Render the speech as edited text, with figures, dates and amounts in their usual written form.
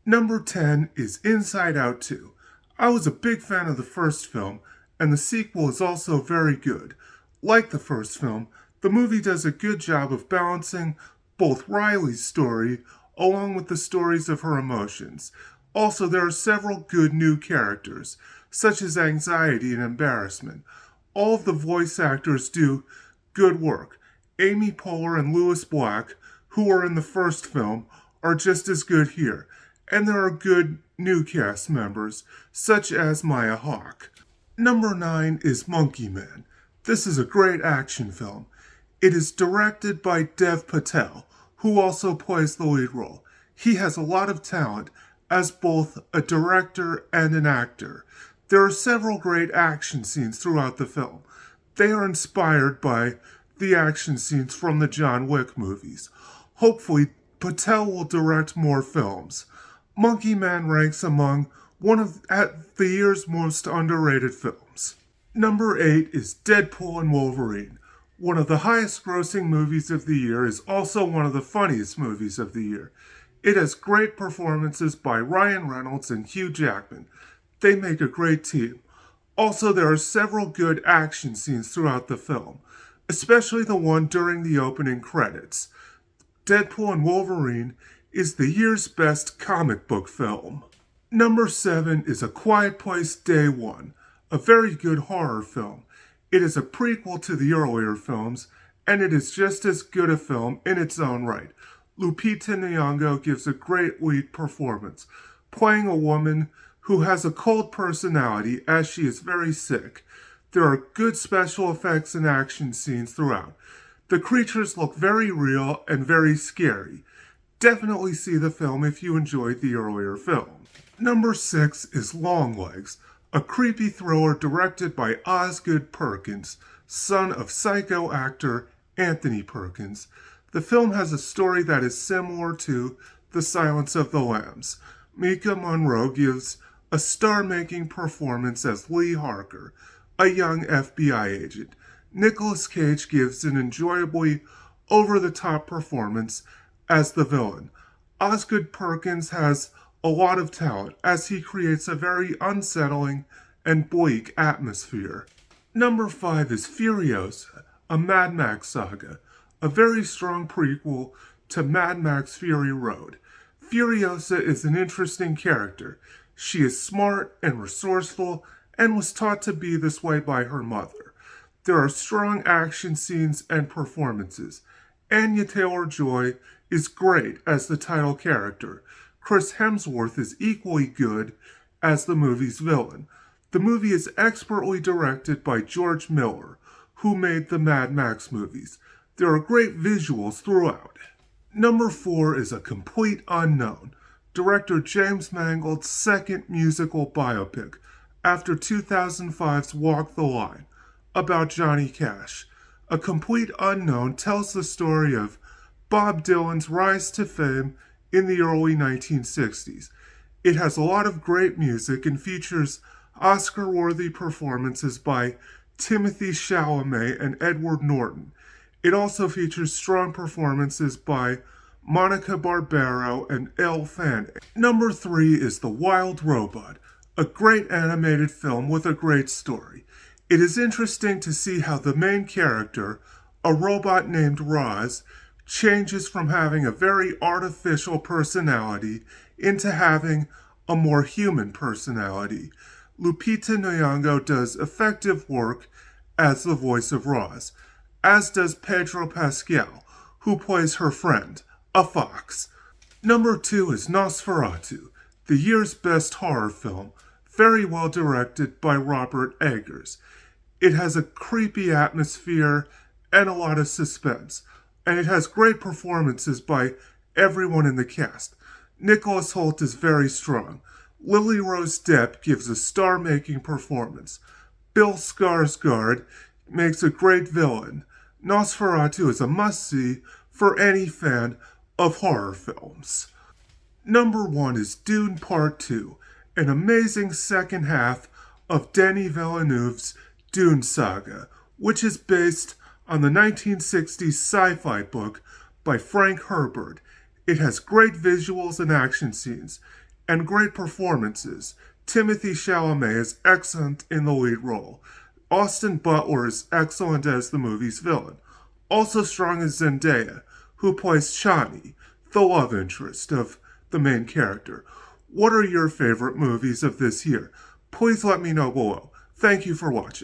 Number 10 is Inside Out 2. I was a big fan of the first film, and the sequel is also very good. Like the first film, the movie does a good job of balancing both Riley's story along with the stories of her emotions. Also, there are several good new characters, such as anxiety and embarrassment. All of the voice actors do good work. Amy Poehler and Lewis Black, who were in the first film, are just as good here. And there are good new cast members, such as Maya Hawke. Number 9 is Monkey Man. This is a great action film. It is directed by Dev Patel, who also plays the lead role. He has a lot of talent as both a director and an actor. There are several great action scenes throughout the film. They are inspired by the action scenes from the John Wick movies. Hopefully, Patel will direct more films. Monkey Man ranks among one of the year's most underrated films. Number 8 is Deadpool and Wolverine. One of the highest grossing movies of the year is also one of the funniest movies of the year. It has great performances by Ryan Reynolds and Hugh Jackman. They make a great team. Also, there are several good action scenes throughout the film, especially the one during the opening credits. Deadpool and Wolverine is the year's best comic book film. Number 7 is A Quiet Place Day One, a very good horror film. It is a prequel to the earlier films, and it is just as good a film in its own right. Lupita Nyong'o gives a great lead performance, playing a woman who has a cold personality as she is very sick. There are good special effects and action scenes throughout. The creatures look very real and very scary. Definitely see the film if you enjoyed the earlier film. Number 6 is Longlegs, a creepy thriller directed by Osgood Perkins, son of Psycho actor Anthony Perkins. The film has a story that is similar to The Silence of the Lambs. Mika Monroe gives a star-making performance as Lee Harker, a young FBI agent. Nicolas Cage gives an enjoyably over-the-top performance as the villain. Osgood Perkins has a lot of talent as he creates a very unsettling and bleak atmosphere. Number 5 is Furiosa, a Mad Max saga, a very strong prequel to Mad Max Fury Road. Furiosa is an interesting character. She is smart and resourceful and was taught to be this way by her mother. There are strong action scenes and performances. Anya Taylor-Joy is great as the title character. Chris Hemsworth is equally good as the movie's villain. The movie is expertly directed by George Miller, who made the Mad Max movies. There are great visuals throughout. Number 4 is A Complete Unknown, director James Mangold's second musical biopic after 2005's Walk the Line, about Johnny Cash. A Complete Unknown tells the story of Bob Dylan's rise to fame in the early 1960s. It has a lot of great music and features Oscar-worthy performances by Timothy Chalamet and Edward Norton. It also features strong performances by Monica Barbaro and Elle Fanning. Number 3 is The Wild Robot, a great animated film with a great story. It is interesting to see how the main character, a robot named Roz, changes from having a very artificial personality into having a more human personality. Lupita Nyong'o does effective work as the voice of Roz, as does Pedro Pascal, who plays her friend, a fox. Number 2 is Nosferatu, the year's best horror film, very well directed by Robert Eggers. It has a creepy atmosphere and a lot of suspense, and it has great performances by everyone in the cast. Nicholas Hoult is very strong. Lily Rose Depp gives a star-making performance. Bill Skarsgård makes a great villain. Nosferatu is a must-see for any fan of horror films. Number 1 is Dune Part 2, an amazing second half of Denis Villeneuve's Dune saga, which is based on the 1960s sci-fi book by Frank Herbert. It has great visuals and action scenes. and great performances. Timothy Chalamet is excellent in the lead role. Austin Butler is excellent as the movie's villain. Also strong is Zendaya, who plays Chani, the love interest of the main character. What are your favorite movies of this year? Please let me know below. Thank you for watching.